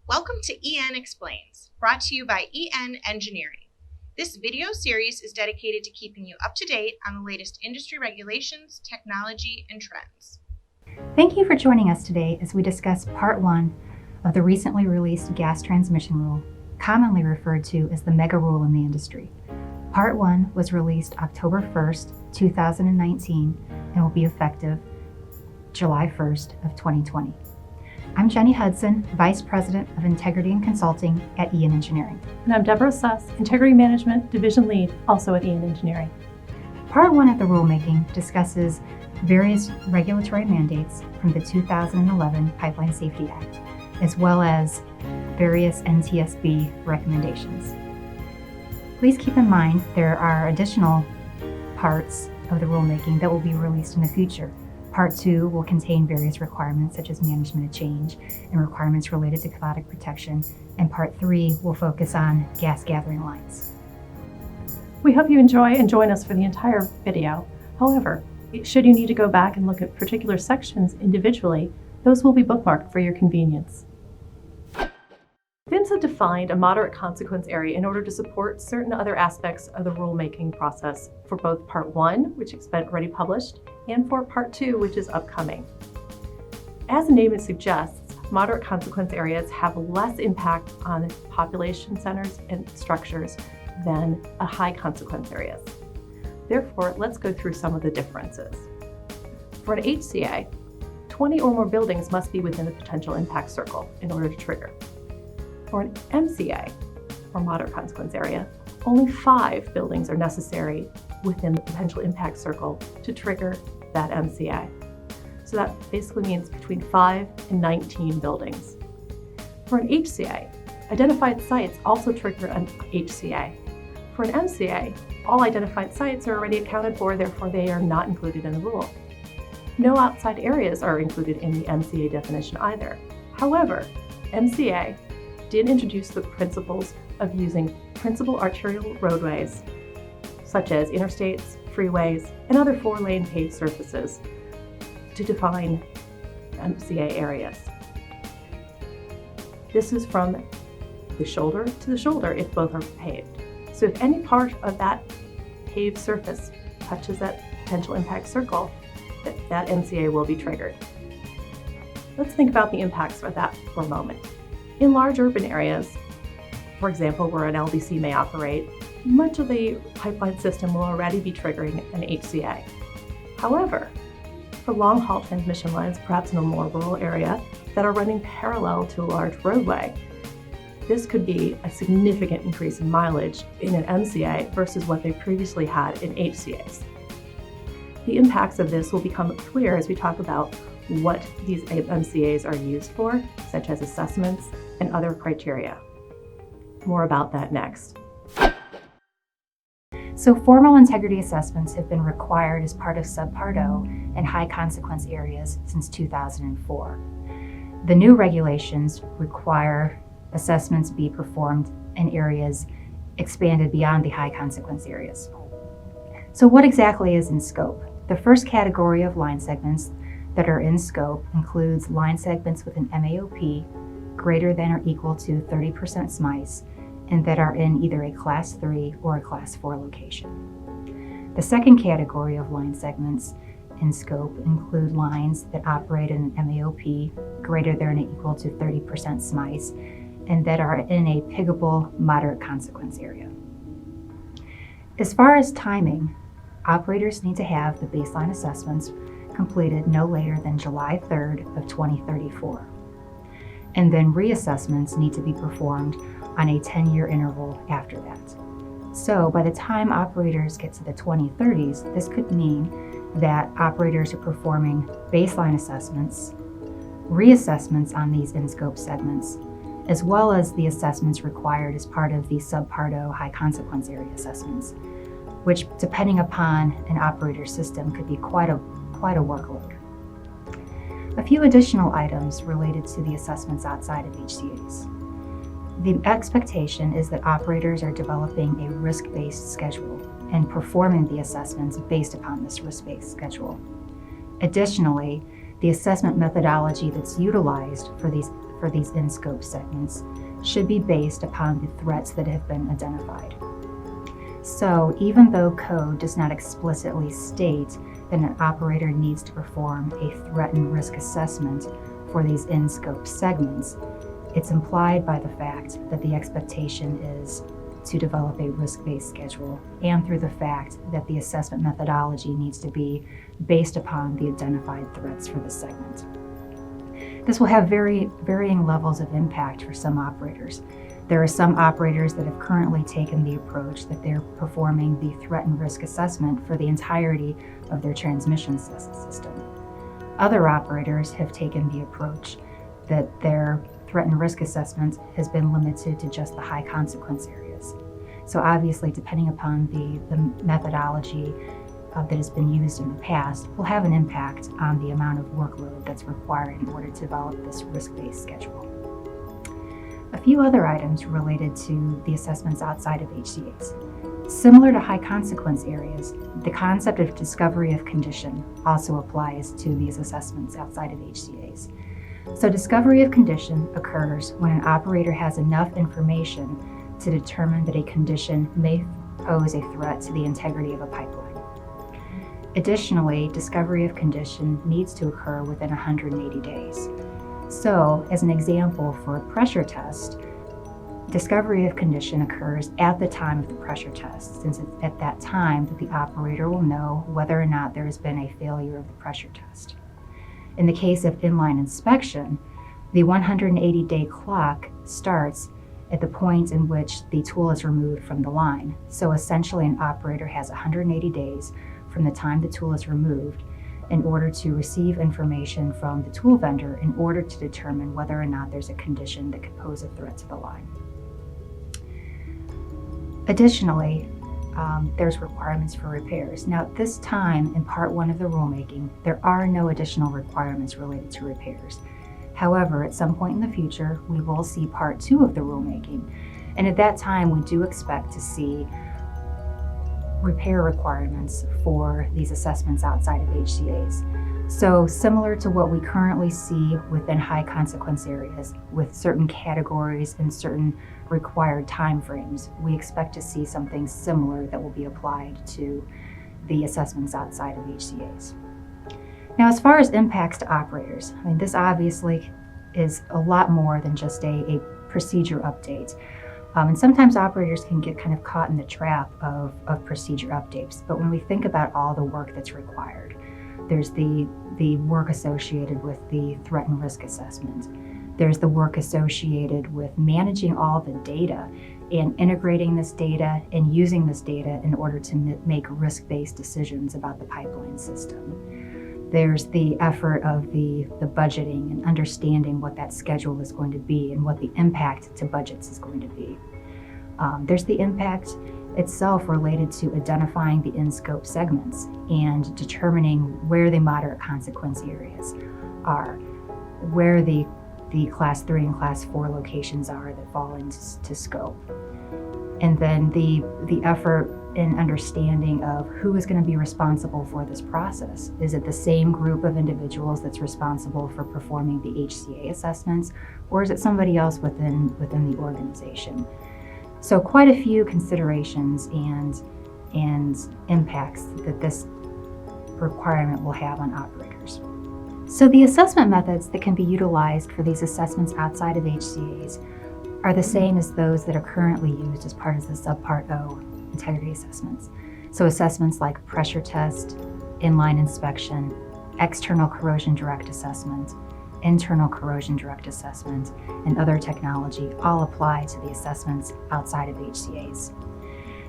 Welcome to EN Explains, brought to you by EN Engineering. This video series is dedicated to keeping you up to date on the latest industry regulations, technology, and trends. Thank you for joining us today as we discuss Part 1 of the recently released Gas Transmission Rule, commonly referred to as the Mega Rule in the industry. Part 1 was released October 1st, 2019, and will be effective July 1st of 2020. I'm Jenny Hudson, Vice President of Integrity and Consulting at EN Engineering. And I'm Deborah Suss, Integrity Management Division Lead, also at EN Engineering. Part 1 of the rulemaking discusses various regulatory mandates from the 2011 Pipeline Safety Act, as well as various NTSB recommendations. Please keep in mind there are additional parts of the rulemaking that will be released in the future. Part 2 will contain various requirements such as management of change and requirements related to cathodic protection, and Part 3 will focus on gas gathering lines. We hope you enjoy and join us for the entire video. However, should you need to go back and look at particular sections individually, those will be bookmarked for your convenience. PHMSA defined a moderate consequence area in order to support certain other aspects of the rulemaking process for both Part 1, which is already published, and for Part 2, which is upcoming. As the name suggests, moderate consequence areas have less impact on population centers and structures than high consequence areas. Therefore, let's go through some of the differences. For an HCA, 20 or more buildings must be within the potential impact circle in order to trigger. For an MCA, or moderate consequence area, only 5 buildings are necessary within the potential impact circle to trigger that MCA. So that basically means between 5 and 19 buildings. For an HCA, identified sites also trigger an HCA. For an MCA, all identified sites are already accounted for, therefore they are not included in the rule. No outside areas are included in the MCA definition either. However, MCA did introduce the principles of using principal arterial roadways, such as interstates, freeways, and other 4-lane paved surfaces to define MCA areas. This is from the shoulder to the shoulder if both are paved. So if any part of that paved surface touches that potential impact circle, that MCA will be triggered. Let's think about the impacts of that for a moment. In large urban areas, for example, where an LDC may operate, much of the pipeline system will already be triggering an HCA. However, for long-haul transmission lines, perhaps in a more rural area, that are running parallel to a large roadway, this could be a significant increase in mileage in an MCA versus what they previously had in HCAs. The impacts of this will become clear as we talk about what these MCAs are used for, such as assessments and other criteria. More about that next. So formal integrity assessments have been required as part of Subpart O and high consequence areas since 2004. The new regulations require assessments be performed in areas expanded beyond the high consequence areas. So what exactly is in scope? The first category of line segments that are in scope includes line segments with an MAOP greater than or equal to 30% SMICE and that are in either a Class 3 or a Class 4 location. The second category of line segments in scope include lines that operate in an MAOP greater than or equal to 30% SMICE and that are in a piggable moderate consequence area. As far as timing, operators need to have the baseline assessments completed no later than July 3rd of 2034. And then reassessments need to be performed on a 10-year interval after that. So by the time operators get to the 2030s, this could mean that operators are performing baseline assessments, reassessments on these in-scope segments, as well as the assessments required as part of the Subpart O high consequence area assessments, which, depending upon an operator's system, could be quite a workload. A few additional items related to the assessments outside of HCAs. The expectation is that operators are developing a risk-based schedule and performing the assessments based upon this risk-based schedule. Additionally, the assessment methodology that's utilized for these in-scope segments should be based upon the threats that have been identified. So even though code does not explicitly state that an operator needs to perform a threat and risk assessment for these in-scope segments, it's implied by the fact that the expectation is to develop a risk-based schedule, and through the fact that the assessment methodology needs to be based upon the identified threats for the segment. This will have varying levels of impact for some operators. There are some operators that have currently taken the approach that they're performing the threat and risk assessment for the entirety of their transmission system. Other operators have taken the approach that their threat and risk assessment has been limited to just the high consequence areas. So obviously, depending upon the methodology that has been used in the past, will have an impact on the amount of workload that's required in order to develop this risk-based schedule. A few other items related to the assessments outside of HCAs. Similar to high consequence areas, the concept of discovery of condition also applies to these assessments outside of HCAs. So discovery of condition occurs when an operator has enough information to determine that a condition may pose a threat to the integrity of a pipeline. Additionally, discovery of condition needs to occur within 180 days. So, as an example for a pressure test, discovery of condition occurs at the time of the pressure test, since it's at that time that the operator will know whether or not there has been a failure of the pressure test. In the case of inline inspection, the 180-day clock starts at the point in which the tool is removed from the line. So essentially, an operator has 180 days from the time the tool is removed in order to receive information from the tool vendor in order to determine whether or not there's a condition that could pose a threat to the line. Additionally, there's requirements for repairs. Now, at this time in Part 1 of the rulemaking, there are no additional requirements related to repairs. However, at some point in the future, we will see Part 2 of the rulemaking, and at that time, we do expect to see repair requirements for these assessments outside of HCAs. So similar to what we currently see within high consequence areas with certain categories and certain required timeframes, we expect to see something similar that will be applied to the assessments outside of HCAs. Now, as far as impacts to operators, this obviously is a lot more than just a procedure update. And sometimes operators can get kind of caught in the trap of procedure updates. But when we think about all the work that's required, there's the work associated with the threat and risk assessment. There's the work associated with managing all the data and integrating this data and using this data in order to make risk-based decisions about the pipeline system. There's the effort of the budgeting and understanding what that schedule is going to be and what the impact to budgets is going to be. There's the impact itself related to identifying the in-scope segments and determining where the moderate consequence areas are, where the Class 3 and Class 4 locations are that fall into scope. And then the effort in understanding of who is going to be responsible for this process. Is it the same group of individuals that's responsible for performing the HCA assessments, or is it somebody else within the organization? So quite a few considerations and impacts that this requirement will have on operators. So the assessment methods that can be utilized for these assessments outside of HCAs are the same as those that are currently used as part of the Subpart O integrity assessments. So assessments like pressure test, inline inspection, external corrosion direct assessment, internal corrosion direct assessment, and other technology all apply to the assessments outside of HCAs.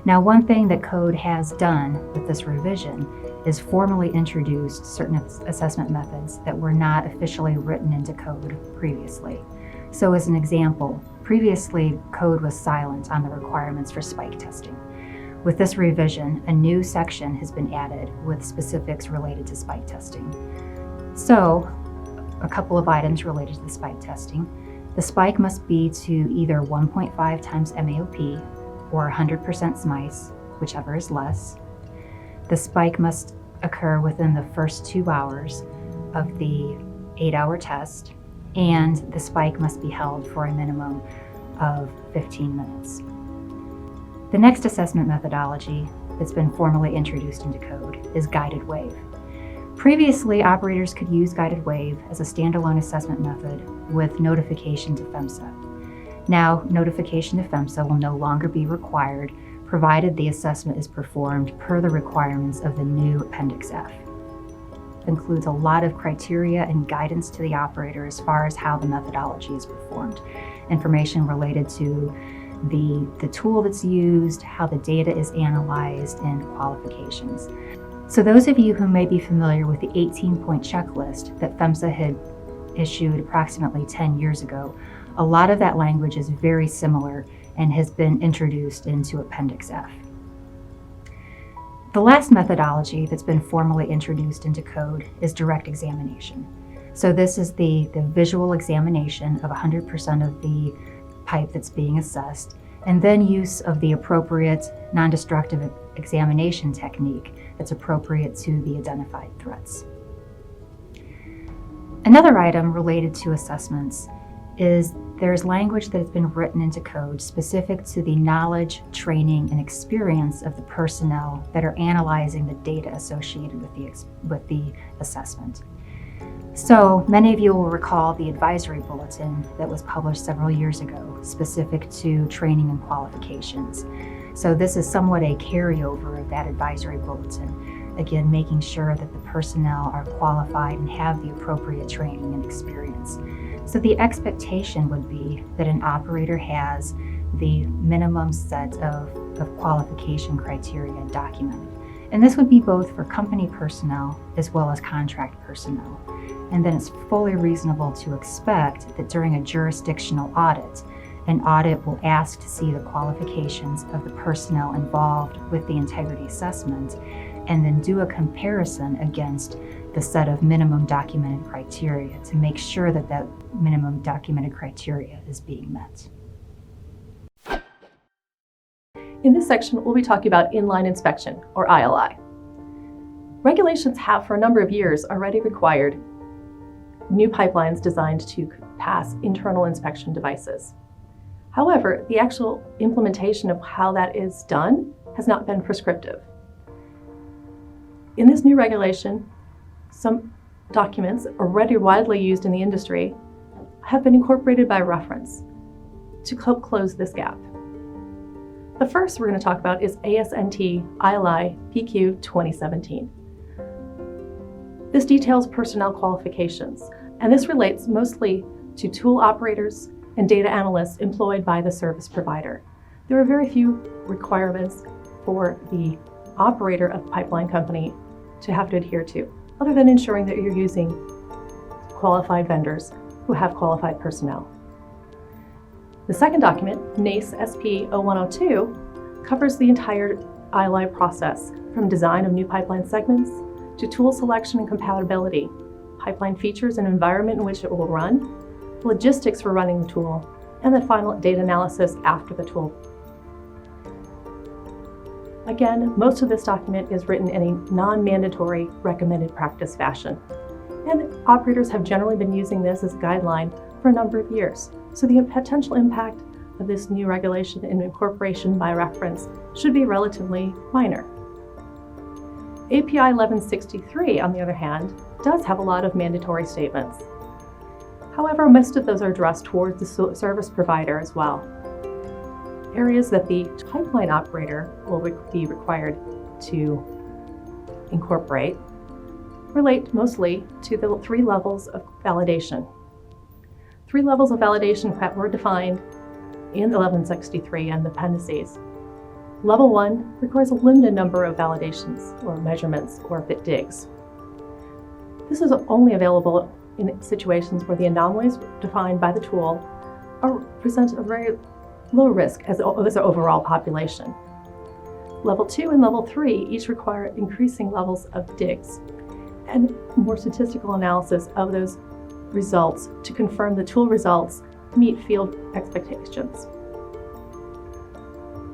Now, one thing that code has done with this revision is formally introduced certain assessment methods that were not officially written into code previously. So as an example, previously code was silent on the requirements for spike testing. With this revision, a new section has been added with specifics related to spike testing. So, a couple of items related to the spike testing. The spike must be to either 1.5 times MAOP or 100% SMICE whichever is less. The spike must occur within the first 2 hours of the 8-hour test, and the spike must be held for a minimum of 15 minutes. The next assessment methodology that's been formally introduced into code is guided wave. Previously, operators could use guided wave as a standalone assessment method with notification to PHMSA. Now, notification to PHMSA will no longer be required, provided the assessment is performed per the requirements of the new Appendix F. It includes a lot of criteria and guidance to the operator as far as how the methodology is performed. Information related to the tool that's used, how the data is analyzed, and qualifications. So those of you who may be familiar with the 18-point checklist that PHMSA had issued approximately 10 years ago, a lot of that language is very similar and has been introduced into Appendix F. The last methodology that's been formally introduced into code is direct examination. So this is the visual examination of 100% of the pipe that's being assessed, and then use of the appropriate non-destructive examination technique that's appropriate to the identified threats. Another item related to assessments is there's language that has been written into code specific to the knowledge, training, and experience of the personnel that are analyzing the data associated with the assessment. So many of you will recall the advisory bulletin that was published several years ago, specific to training and qualifications. So this is somewhat a carryover of that advisory bulletin, again, making sure that the personnel are qualified and have the appropriate training and experience. So the expectation would be that an operator has the minimum set of qualification criteria documented. And this would be both for company personnel as well as contract personnel. And then it's fully reasonable to expect that during a jurisdictional audit, an audit will ask to see the qualifications of the personnel involved with the integrity assessment, and then do a comparison against the set of minimum documented criteria to make sure that that minimum documented criteria is being met. In this section, we'll be talking about inline inspection, or ILI. Regulations have for a number of years already required new pipelines designed to pass internal inspection devices. However, the actual implementation of how that is done has not been prescriptive. In this new regulation, some documents already widely used in the industry have been incorporated by reference to help close this gap. The first we're going to talk about is ASNT ILI PQ 2017. This details personnel qualifications, and this relates mostly to tool operators and data analysts employed by the service provider. There are very few requirements for the operator of the pipeline company to have to adhere to, other than ensuring that you're using qualified vendors who have qualified personnel. The second document, NACE SP 0102, covers the entire ILI process, from design of new pipeline segments to tool selection and compatibility, pipeline features and environment in which it will run, logistics for running the tool, and the final data analysis after the tool. Again, most of this document is written in a non-mandatory recommended practice fashion, and operators have generally been using this as a guideline for a number of years. So the potential impact of this new regulation and incorporation by reference should be relatively minor. API 1163, on the other hand, does have a lot of mandatory statements. However, most of those are addressed towards the service provider as well. Areas that the pipeline operator will be required to incorporate relate mostly to the 3 levels of validation. 3 levels of validation that were defined in 1163 and the appendices. Level 1 requires a limited number of validations or measurements or bit digs. This is only available in situations where the anomalies defined by the tool present a very low risk as an overall population. Level 2 and Level 3 each require increasing levels of digs and more statistical analysis of those results to confirm the tool results meet field expectations.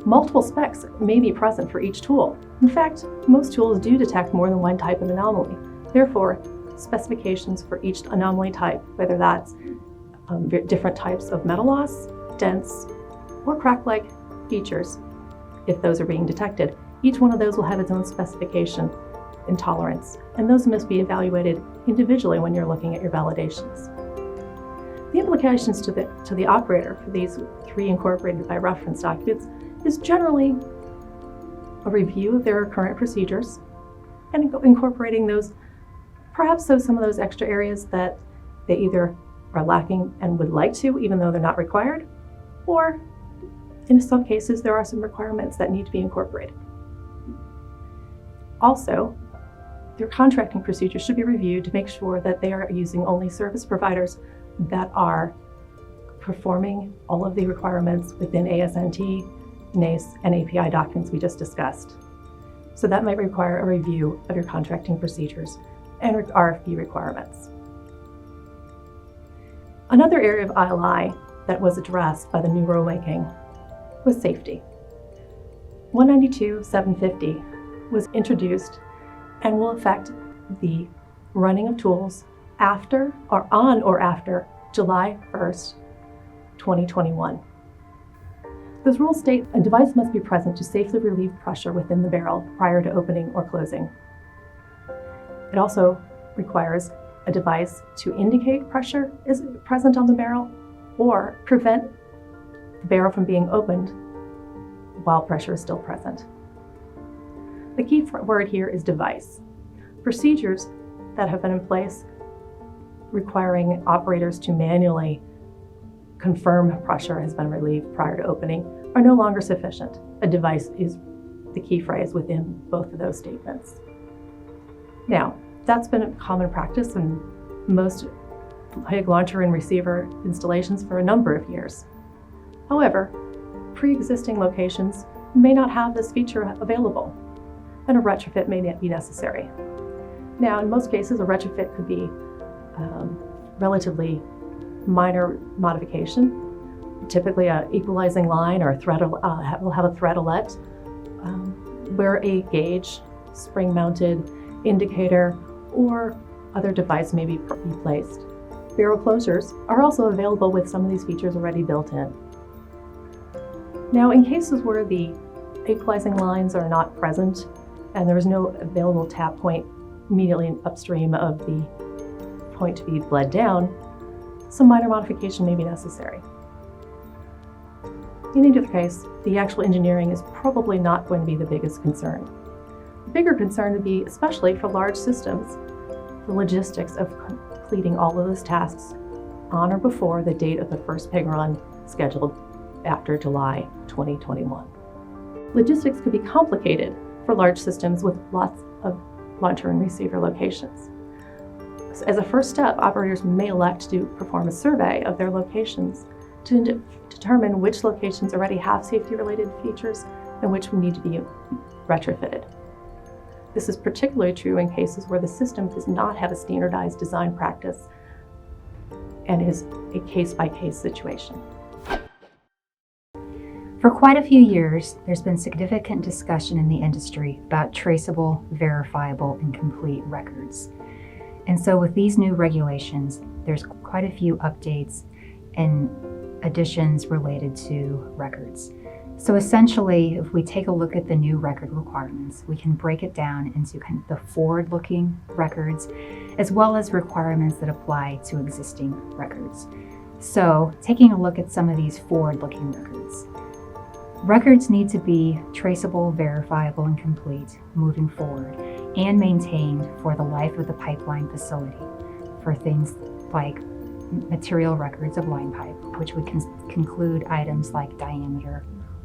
Multiple specs may be present for each tool. In fact, most tools do detect more than one type of anomaly. Therefore, specifications for each anomaly type, whether that's different types of metal loss, dents, or crack-like features, if those are being detected, each one of those will have its own specification and tolerance, and those must be evaluated individually when you're looking at your validations. The implications to the operator for these 3 incorporated by reference documents is generally a review of their current procedures and incorporating those, perhaps some of those extra areas that they either are lacking and would like to, even though they're not required, or in some cases there are some requirements that need to be incorporated. Also, their contracting procedures should be reviewed to make sure that they are using only service providers that are performing all of the requirements within ASNT, NACE, and API documents we just discussed. So that might require a review of your contracting procedures and RFP requirements. Another area of ILI that was addressed by the new rulemaking was safety. 192.750 was introduced and will affect the running of tools after or on or after July 1st, 2021. Those rules state a device must be present to safely relieve pressure within the barrel prior to opening or closing. It also requires a device to indicate pressure is present on the barrel or prevent the barrel from being opened while pressure is still present. The key word here is device. Procedures that have been in place requiring operators to manually confirm pressure has been relieved prior to opening are no longer sufficient. A device is the key phrase within both of those statements. Now, that's been a common practice in most HIG launcher and receiver installations for a number of years. However, pre-existing locations may not have this feature available, and a retrofit may not be necessary. Now, in most cases, a retrofit could be relatively minor modification. Typically, an equalizing line or a thread will have a threadlet where a gauge, spring-mounted indicator, or other device may be placed. Barrel closures are also available with some of these features already built in. Now, in cases where the equalizing lines are not present and there is no available tap point immediately upstream of the point to be bled down, some minor modification may be necessary. In either case, the actual engineering is probably not going to be the biggest concern. The bigger concern would be, especially for large systems, the logistics of completing all of those tasks on or before the date of the first pig run scheduled after July 2021. Logistics could be complicated for large systems with lots of launcher and receiver locations. So as a first step, operators may elect to perform a survey of their locations to determine which locations already have safety-related features and which will need to be retrofitted. This is particularly true in cases where the system does not have a standardized design practice and is a case-by-case situation. For quite a few years, there's been significant discussion in the industry about traceable, verifiable, and complete records. And so with these new regulations, there's quite a few updates and additions related to records. So essentially, if we take a look at the new record requirements, we can break it down into kind of the forward-looking records, as well as requirements that apply to existing records. So taking a look at some of these forward-looking records. Records need to be traceable, verifiable, and complete moving forward, and maintained for the life of the pipeline facility for things like material records of line pipe, which would conclude items like diameter,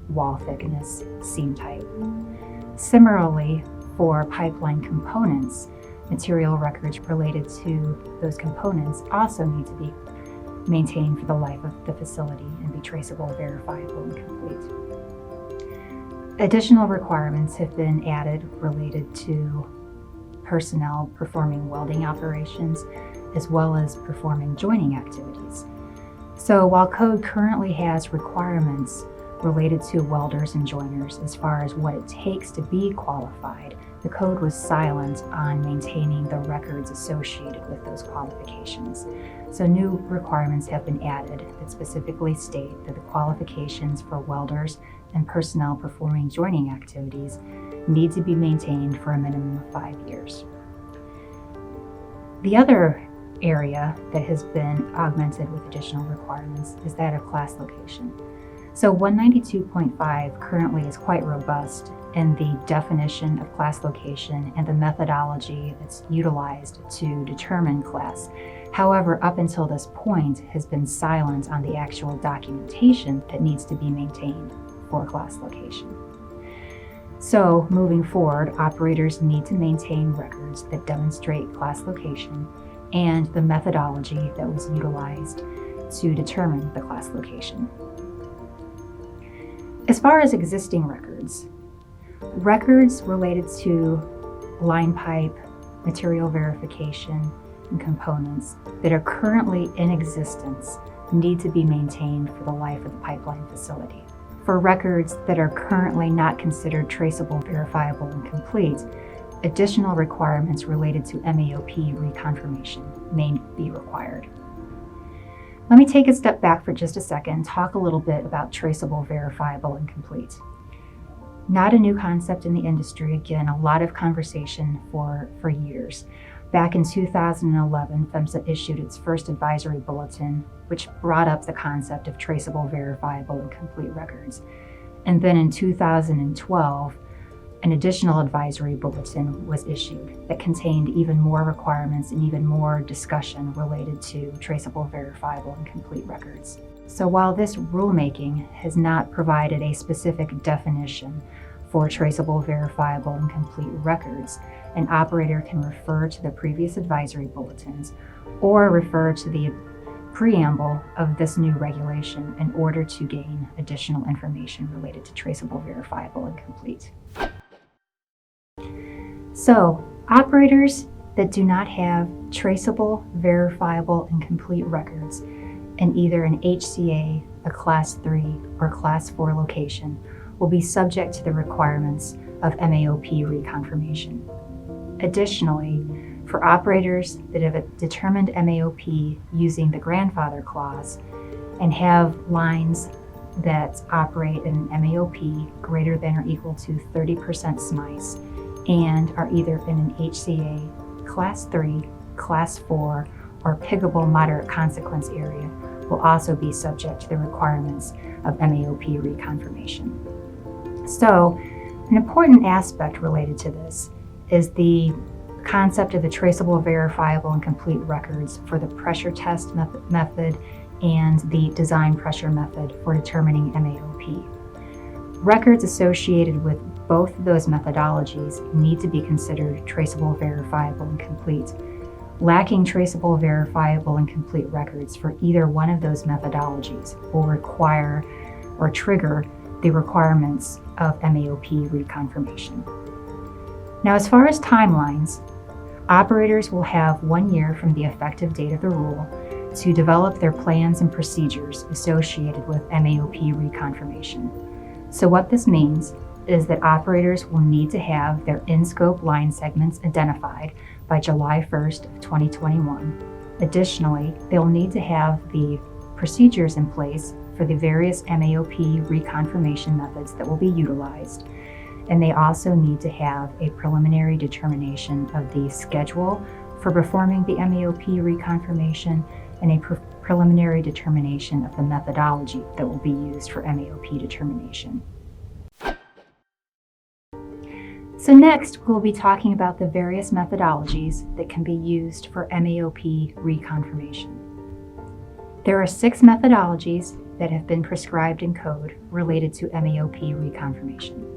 wall thickness, seam type. Similarly, for pipeline components, material records related to those components also need to be maintained for the life of the facility and be traceable, verifiable, and complete. Additional requirements have been added related to personnel performing welding operations, as well as performing joining activities. So while code currently has requirements related to welders and joiners as far as what it takes to be qualified, the code was silent on maintaining the records associated with those qualifications. So new requirements have been added that specifically state that the qualifications for welders and personnel performing joining activities need to be maintained for a minimum of 5 years. The other area that has been augmented with additional requirements is that of class location. So 192.5 currently is quite robust in the definition of class location and the methodology that's utilized to determine class. However, up until this point has been silent on the actual documentation that needs to be maintained for class location. So moving forward, operators need to maintain records that demonstrate class location and the methodology that was utilized to determine the class location. As far as existing records related to line pipe, material verification, and components that are currently in existence need to be maintained for the life of the pipeline facility. For records that are currently not considered traceable, verifiable, and complete, additional requirements related to MAOP reconfirmation may be required. Let me take a step back for just a second and talk a little bit about traceable, verifiable, and complete. Not a new concept in the industry, again, a lot of conversation for years. Back in 2011, PHMSA issued its first advisory bulletin, which brought up the concept of traceable, verifiable, and complete records. And then in 2012, an additional advisory bulletin was issued that contained even more requirements and even more discussion related to traceable, verifiable, and complete records. So while this rulemaking has not provided a specific definition for traceable, verifiable, and complete records, an operator can refer to the previous advisory bulletins or refer to the preamble of this new regulation in order to gain additional information related to traceable, verifiable, and complete. So, operators that do not have traceable, verifiable, and complete records in either an HCA, a Class 3, or Class 4 location will be subject to the requirements of MAOP reconfirmation. Additionally, for operators that have determined MAOP using the grandfather clause and have lines that operate in an MAOP greater than or equal to 30% SMICE and are either in an HCA, Class 3, Class 4, or piggable moderate consequence area will also be subject to the requirements of MAOP reconfirmation. So, an important aspect related to this is the concept of the traceable, verifiable, and complete records for the pressure test method and the design pressure method for determining MAOP. Records associated with both of those methodologies need to be considered traceable, verifiable, and complete. Lacking traceable, verifiable, and complete records for either one of those methodologies will require or trigger the requirements of MAOP reconfirmation. Now, as far as timelines, operators will have 1 year from the effective date of the rule to develop their plans and procedures associated with MAOP reconfirmation. So what this means is that operators will need to have their in-scope line segments identified by July 1st of 2021. Additionally, they'll need to have the procedures in place for the various MAOP reconfirmation methods that will be utilized. And they also need to have a preliminary determination of the schedule for performing the MAOP reconfirmation and a preliminary determination of the methodology that will be used for MAOP determination. So next, we'll be talking about the various methodologies that can be used for MAOP reconfirmation. There are 6 methodologies that have been prescribed in code related to MAOP reconfirmation.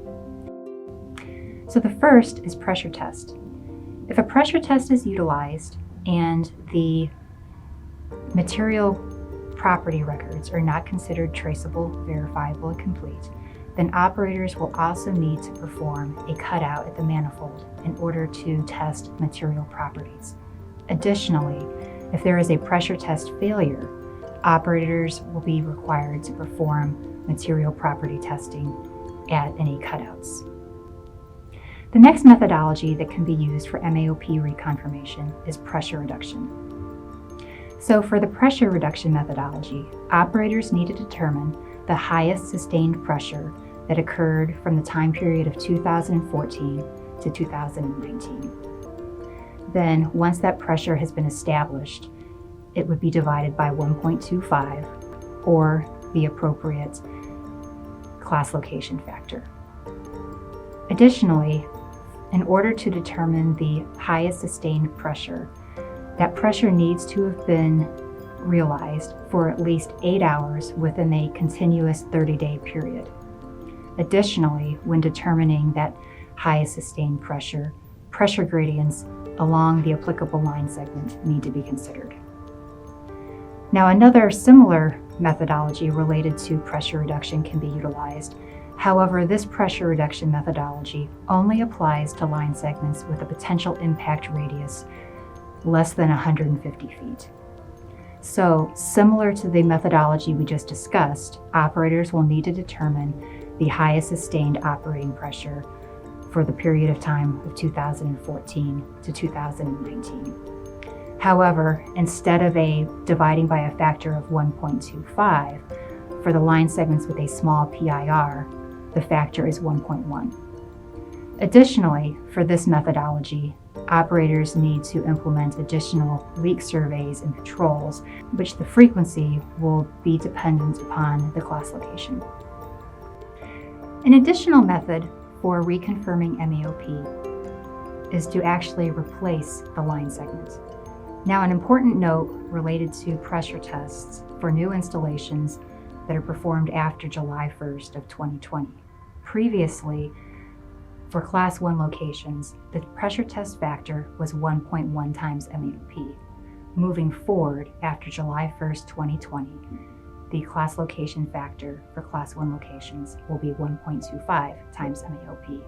So the first is pressure test. If a pressure test is utilized and the material property records are not considered traceable, verifiable, and complete, then operators will also need to perform a cutout at the manifold in order to test material properties. Additionally, if there is a pressure test failure, operators will be required to perform material property testing at any cutouts. The next methodology that can be used for MAOP reconfirmation is pressure reduction. So for the pressure reduction methodology, operators need to determine the highest sustained pressure that occurred from the time period of 2014 to 2019. Then, once that pressure has been established, it would be divided by 1.25 or the appropriate class location factor. Additionally, in order to determine the highest sustained pressure, that pressure needs to have been realized for at least 8 hours within a continuous 30-day period. Additionally, when determining that highest sustained pressure, pressure gradients along the applicable line segment need to be considered. Now, another similar methodology related to pressure reduction can be utilized. However, this pressure reduction methodology only applies to line segments with a potential impact radius less than 150 feet. So, similar to the methodology we just discussed, operators will need to determine the highest sustained operating pressure for the period of time of 2014 to 2019. However, instead of dividing by a factor of 1.25, for the line segments with a small PIR, the factor is 1.1. Additionally, for this methodology, operators need to implement additional leak surveys and patrols, which the frequency will be dependent upon the class location. An additional method for reconfirming MAOP is to actually replace the line segment. Now, an important note related to pressure tests for new installations that are performed after July 1st of 2020. Previously, for Class 1 locations, the pressure test factor was 1.1 times MAOP. Moving forward, after July 1st, 2020, the class location factor for Class 1 locations will be 1.25 times MAOP.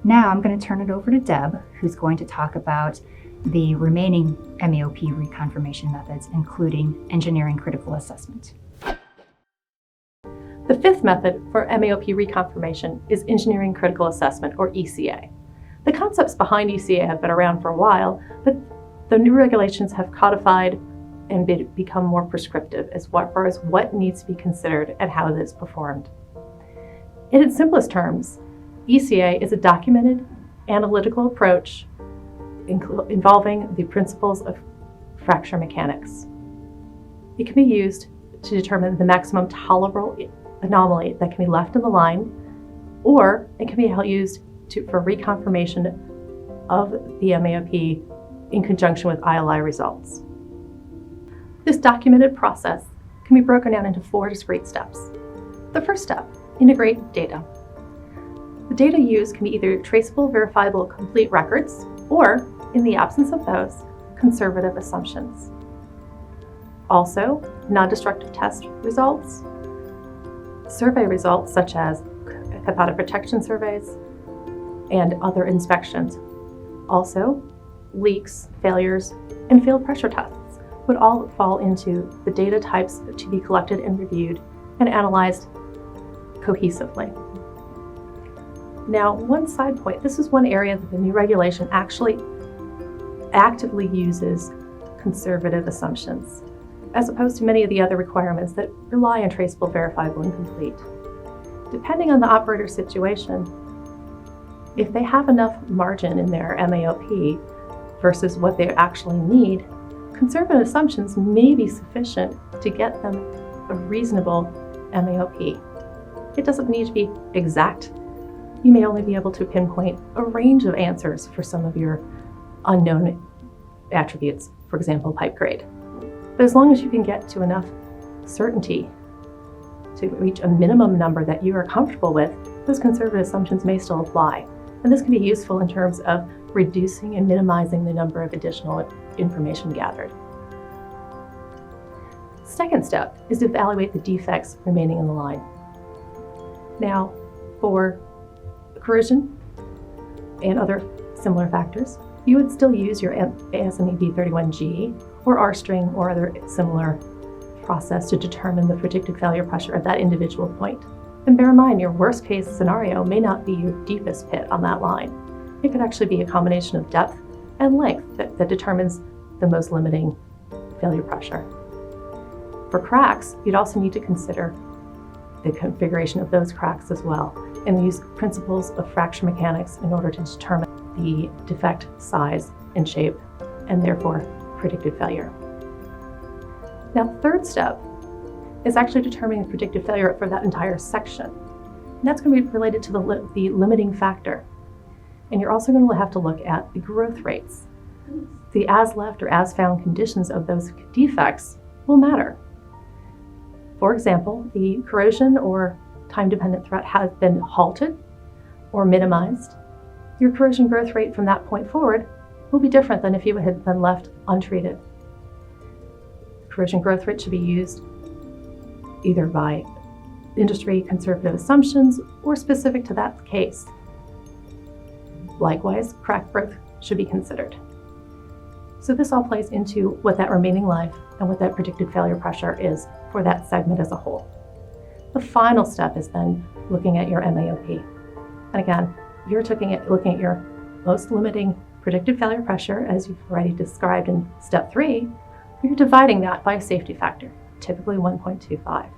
Now I'm going to turn it over to Deb, who's going to talk about the remaining MAOP reconfirmation methods, including engineering critical assessment. The fifth method for MAOP reconfirmation is engineering critical assessment, or ECA. The concepts behind ECA have been around for a while, but the new regulations have codified and become more prescriptive as far as what needs to be considered and how it is performed. In its simplest terms, ECA is a documented analytical approach involving the principles of fracture mechanics. It can be used to determine the maximum tolerable anomaly that can be left in the line, or it can be used for reconfirmation of the MAOP in conjunction with ILI results. This documented process can be broken down into 4 discrete steps. The first step, integrate data. The data used can be either traceable, verifiable, complete records, or, in the absence of those, conservative assumptions. Also, non-destructive test results, survey results such as cathodic protection surveys, and other inspections. Also, leaks, failures, and field pressure tests would all fall into the data types to be collected and reviewed and analyzed cohesively. Now, one side point, this is one area that the new regulation actually actively uses conservative assumptions, as opposed to many of the other requirements that rely on traceable, verifiable, and complete. Depending on the operator's situation, if they have enough margin in their MAOP versus what they actually need, conservative assumptions may be sufficient to get them a reasonable MAOP. It doesn't need to be exact. You may only be able to pinpoint a range of answers for some of your unknown attributes, for example, pipe grade. But as long as you can get to enough certainty to reach a minimum number that you are comfortable with, those conservative assumptions may still apply. And this can be useful in terms of reducing and minimizing the number of additional information gathered. Second step is to evaluate the defects remaining in the line. Now, for corrosion and other similar factors, you would still use your ASME B31G or R-string or other similar process to determine the predicted failure pressure at that individual point. And bear in mind, your worst case scenario may not be your deepest pit on that line. It could actually be a combination of depth and length that determines the most limiting failure pressure. For cracks, you'd also need to consider the configuration of those cracks as well, and use principles of fracture mechanics in order to determine the defect size and shape, and therefore predicted failure. Now, the third step is actually determining the predicted failure for that entire section. And that's going to be related to the limiting factor. And you're also going to have to look at the growth rates. The as left or as found conditions of those defects will matter. For example, the corrosion or time-dependent threat has been halted or minimized. Your corrosion growth rate from that point forward will be different than if you had been left untreated. Corrosion growth rate should be used either by industry conservative assumptions or specific to that case. Likewise, crack growth should be considered. So this all plays into what that remaining life and what that predicted failure pressure is for that segment as a whole. The final step is then looking at your MAOP. And again, you're looking at your most limiting predicted failure pressure, as you've already described in step 3. You're dividing that by a safety factor, typically 1.25.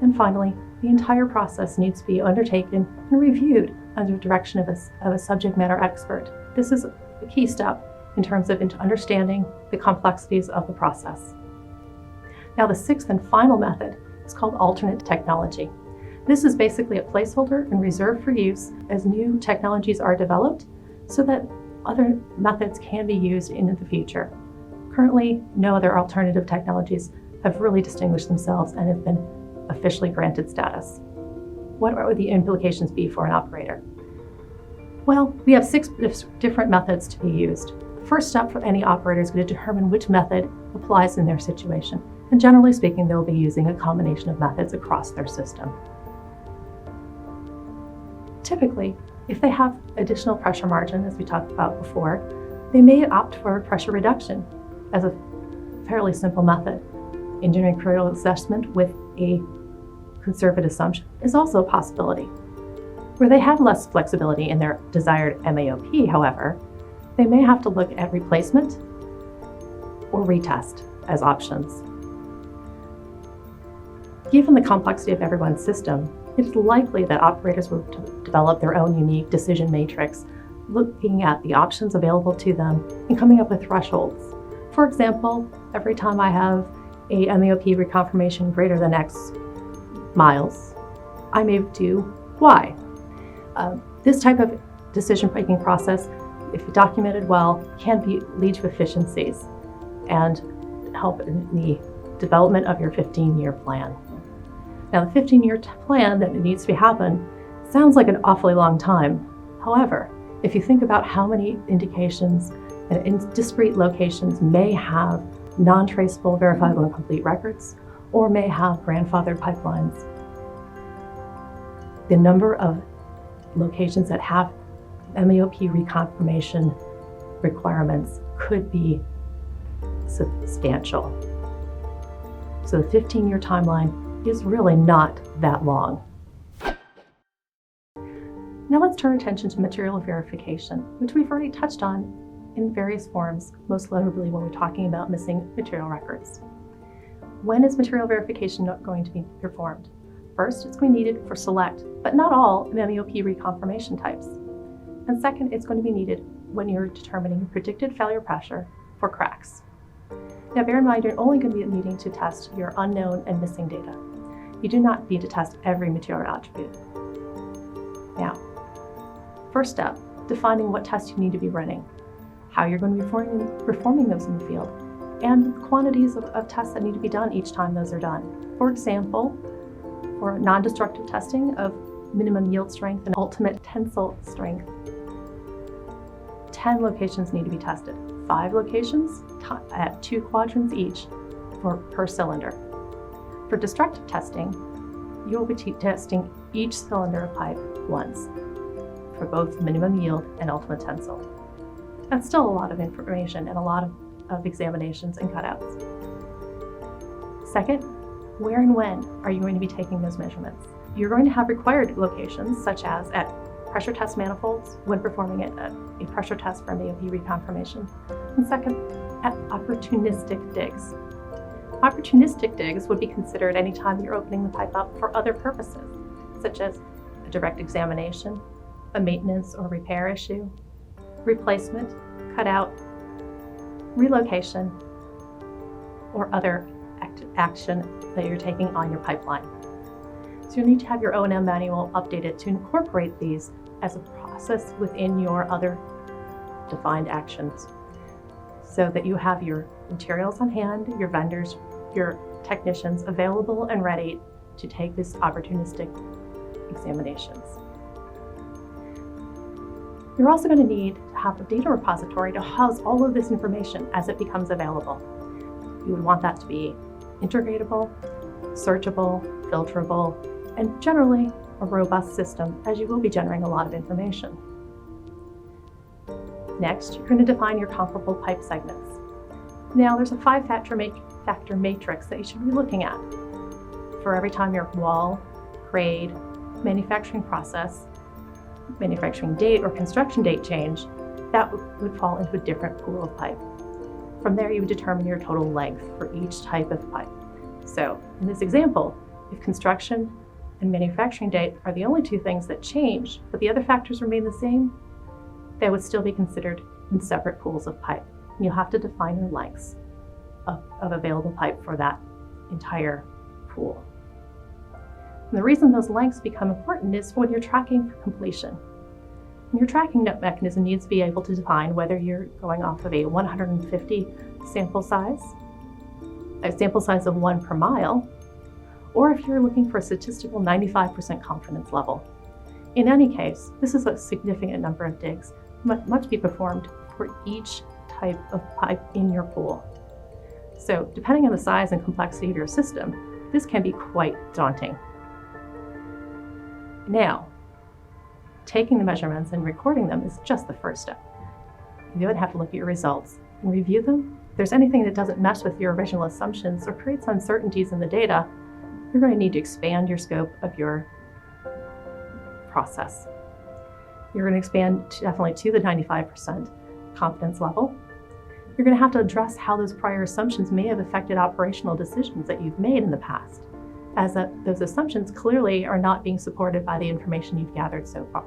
And finally, the entire process needs to be undertaken and reviewed under the direction of a subject matter expert. This is a key step in terms of understanding the complexities of the process. Now, the sixth and final method is called alternate technology. This is basically a placeholder and reserved for use as new technologies are developed so that other methods can be used in the future. Currently, no other alternative technologies have really distinguished themselves and have been officially granted status. What would the implications be for an operator? Well, we have 6 different methods to be used. The first step for any operator is going to determine which method applies in their situation. And generally speaking, they'll be using a combination of methods across their system. Typically, if they have additional pressure margin, as we talked about before, they may opt for pressure reduction as a fairly simple method. Engineering critical assessment with a conservative assumption is also a possibility. Where they have less flexibility in their desired MAOP, however, they may have to look at replacement or retest as options. Given the complexity of everyone's system, it is likely that operators will develop their own unique decision matrix, looking at the options available to them and coming up with thresholds. For example, every time I have a MAOP reconfirmation greater than X miles, I may do Y. This type of decision-making process, if documented well, can lead to efficiencies and help in the development of your 15-year plan. Now, the 15-year plan that needs to happen sounds like an awfully long time. However, if you think about how many indications and in discrete locations may have non-traceable, verifiable, and complete records, or may have grandfathered pipelines, the number of locations that have MAOP reconfirmation requirements could be substantial. So the 15-year timeline is really not that long. Now let's turn our attention to material verification, which we've already touched on in various forms, most notably when we're talking about missing material records. When is material verification going to be performed? First, it's going to be needed for select, but not all MAOP reconfirmation types. And second, it's going to be needed when you're determining predicted failure pressure for cracks. Now bear in mind, you're only going to be needing to test your unknown and missing data. You do not need to test every material attribute. Now, first step, defining what tests you need to be running, how you're going to be performing those in the field, and quantities of tests that need to be done each time those are done. For example, for non-destructive testing of minimum yield strength and ultimate tensile strength, 10 locations need to be tested. 5 locations at 2 quadrants each per cylinder. For destructive testing, you will be testing each cylinder of pipe once for both minimum yield and ultimate tensile. That's still a lot of information and a lot of examinations and cutouts. Second, where and when are you going to be taking those measurements? You're going to have required locations, such as at pressure test manifolds when performing a pressure test for MAOP reconfirmation. And second, at opportunistic digs. Opportunistic digs would be considered anytime you're opening the pipe up for other purposes, such as a direct examination, a maintenance or repair issue, replacement, cutout, relocation, or other action that you're taking on your pipeline. So you'll need to have your O&M manual updated to incorporate these as a process within your other defined actions, so that you have your materials on hand, your vendors, your technicians available and ready to take these opportunistic examinations. You're also going to need to have a data repository to house all of this information as it becomes available. You would want that to be integratable, searchable, filterable, and generally a robust system, as you will be generating a lot of information. Next, you're going to define your comparable pipe segments. Now, there's a 5-factor matrix that you should be looking at for every time your wall, grade, manufacturing process, manufacturing date, or construction date change. That would fall into a different pool of pipe. From there, you would determine your total length for each type of pipe. So, in this example, if construction and manufacturing date are the only two things that change, but the other factors remain the same, they would still be considered in separate pools of pipe. And you'll have to define your lengths of available pipe for that entire pool. And the reason those lengths become important is when you're tracking for completion. And your tracking mechanism needs to be able to define whether you're going off of a 150 sample size, a sample size of 1 per mile, or if you're looking for a statistical 95% confidence level. In any case, this is a significant number of digs, must be performed for each type of pipe in your pool. So, depending on the size and complexity of your system, this can be quite daunting. Now, taking the measurements and recording them is just the first step. You then have to look at your results and review them. If there's anything that doesn't mess with your original assumptions or creates uncertainties in the data, you're going to need to expand your scope of your process. You're going to expand definitely to the 95% confidence level. You're going to have to address how those prior assumptions may have affected operational decisions that you've made in the past, as those assumptions clearly are not being supported by the information you've gathered so far.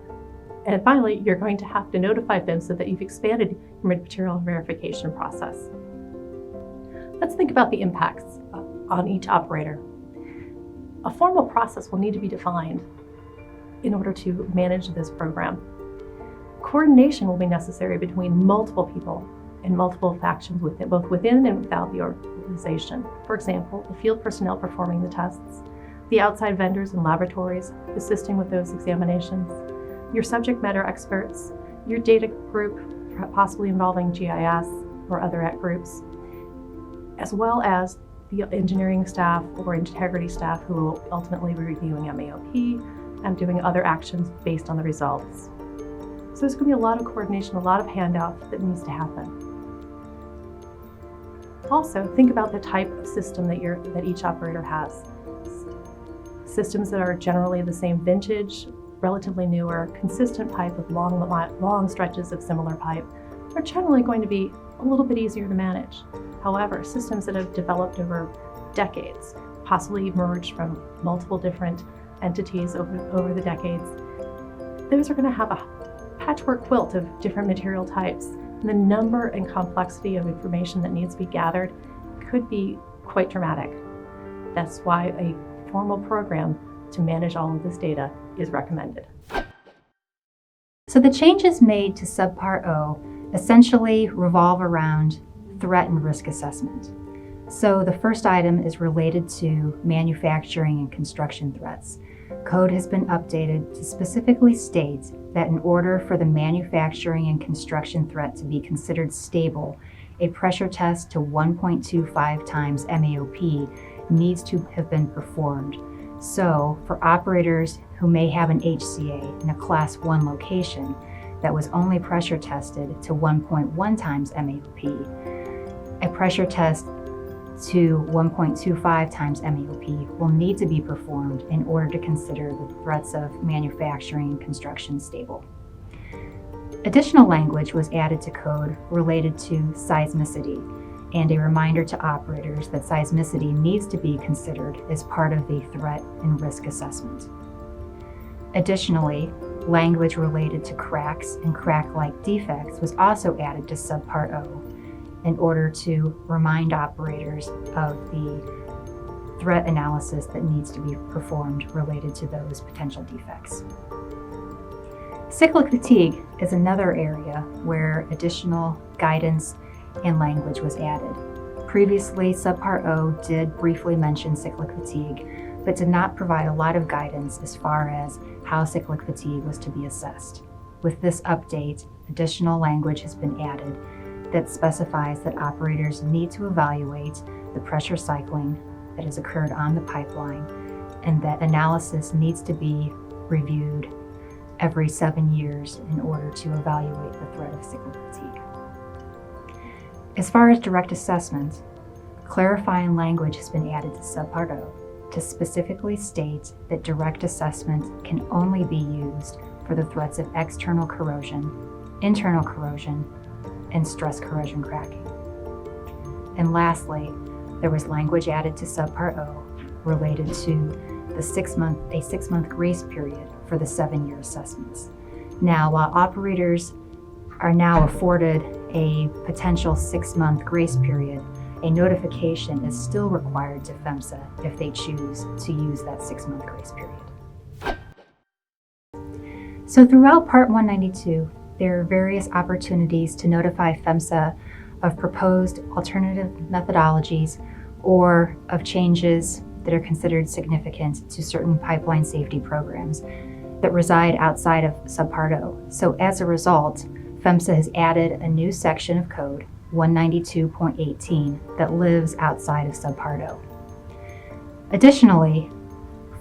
And finally, you're going to have to notify PHMSA that you've expanded your material verification process. Let's think about the impacts on each operator. A formal process will need to be defined in order to manage this program. Coordination will be necessary between multiple people and multiple factions both within and without the organization. For example, the field personnel performing the tests, the outside vendors and laboratories assisting with those examinations, your subject matter experts, your data group, possibly involving GIS or other groups, as well as the engineering staff or integrity staff who will ultimately be reviewing MAOP and doing other actions based on the results. So there's going to be a lot of coordination, a lot of handoff that needs to happen. Also, think about the type of system that each operator has. Systems that are generally the same vintage, relatively newer, consistent pipe with long stretches of similar pipe are generally going to be a little bit easier to manage. However, systems that have developed over decades, possibly emerged from multiple different entities over the decades, those are going to have a patchwork quilt of different material types. And the number and complexity of information that needs to be gathered could be quite dramatic. That's why a formal program to manage all of this data is recommended. So the changes made to Subpart O essentially revolve around threat and risk assessment. So the first item is related to manufacturing and construction threats. Code has been updated to specifically state that in order for the manufacturing and construction threat to be considered stable, a pressure test to 1.25 times MAOP needs to have been performed. So for operators who may have an HCA in a Class 1 location that was only pressure tested to 1.1 times MAOP, a pressure test to 1.25 times MAOP will need to be performed in order to consider the threats of manufacturing and construction stable. Additional language was added to code related to seismicity and a reminder to operators that seismicity needs to be considered as part of the threat and risk assessment. Additionally, language related to cracks and crack-like defects was also added to Subpart O in order to remind operators of the threat analysis that needs to be performed related to those potential defects. Cyclic fatigue is another area where additional guidance and language was added. Previously, Subpart O did briefly mention cyclic fatigue, but did not provide a lot of guidance as far as how cyclic fatigue was to be assessed. With this update, additional language has been added that specifies that operators need to evaluate the pressure cycling that has occurred on the pipeline, and that analysis needs to be reviewed every 7 years in order to evaluate the threat of cyclic fatigue. As far as direct assessment, clarifying language has been added to Subpart O to specifically state that direct assessment can only be used for the threats of external corrosion, internal corrosion, and stress corrosion cracking. And lastly, there was language added to Subpart O related to the 6-month grace period for the 7-year assessments. Now, while operators are now afforded a potential 6-month grace period, a notification is still required to PHMSA if they choose to use that 6-month grace period. So throughout Part 192, there are various opportunities to notify PHMSA of proposed alternative methodologies or of changes that are considered significant to certain pipeline safety programs that reside outside of Subpart O. So as a result, PHMSA has added a new section of code, 192.18, that lives outside of Subpart O. Additionally,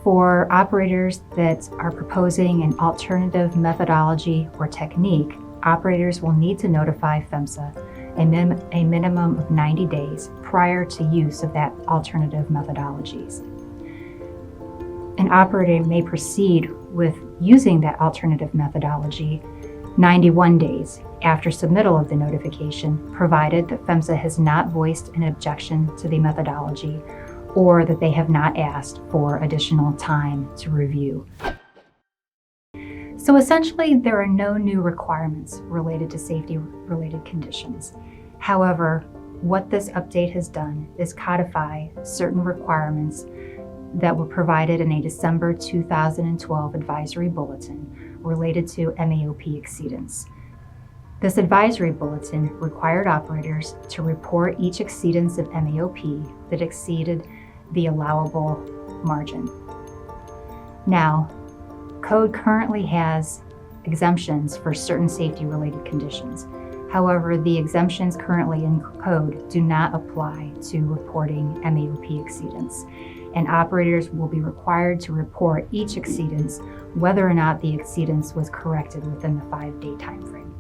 for operators that are proposing an alternative methodology or technique, operators will need to notify PHMSA a minimum of 90 days prior to use of that alternative methodologies. An operator may proceed with using that alternative methodology 91 days after submittal of the notification, provided that PHMSA has not voiced an objection to the methodology or that they have not asked for additional time to review. So essentially, there are no new requirements related to safety-related conditions. However, what this update has done is codify certain requirements that were provided in a December 2012 advisory bulletin related to MAOP exceedance. This advisory bulletin required operators to report each exceedance of MAOP that exceeded the allowable margin. Now, code currently has exemptions for certain safety-related conditions. However, the exemptions currently in code do not apply to reporting MAOP exceedance, and operators will be required to report each exceedance whether or not the exceedance was corrected within the 5-day time frame.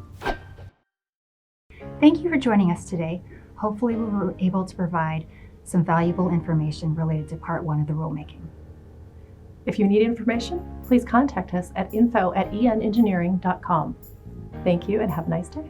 Thank you for joining us today. Hopefully we were able to provide some valuable information related to Part 1 of the rulemaking. If you need information, please contact us at info@enengineering.com. Thank you and have a nice day.